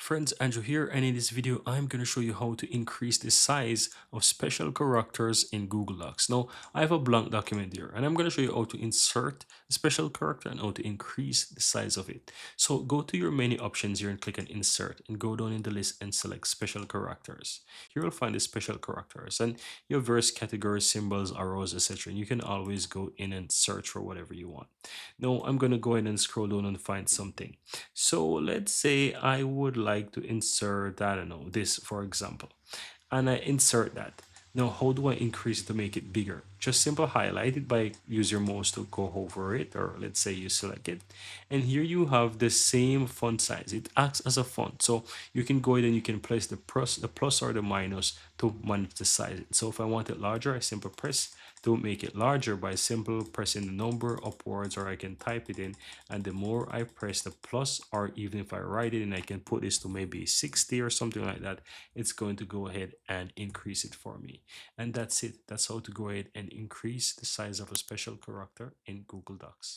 Friends, Andrew here, and in this video I'm going to show you how to increase the size of special characters in Google Docs. Now I have a blank document here and I'm going to show you how to insert a special character and how to increase the size of it. So go to your menu options here and click on insert and go down in the list and select special characters. Here you'll find the special characters and you have various categories, symbols, arrows, etc. And you can always go in and search for whatever you want. Now I'm going to go ahead and scroll down and find something. So let's say I would like to insert, I don't know, this for example, and I insert that. Now, how do I increase it to make it bigger? Just simple highlight it by use your mouse to go over it, or let's say you select it. And here you have the same font size. It acts as a font. So you can go ahead and you can place the plus or the minus to manage the size. So if I want it larger, I simply press to make it larger by simple pressing the number upwards, or I can type it in, and the more I press the plus, or even if I write it and I can put this to maybe 60 or something like that, it's going to go ahead and increase it for me. And that's it. That's how to go ahead and increase the size of a special character in Google Docs.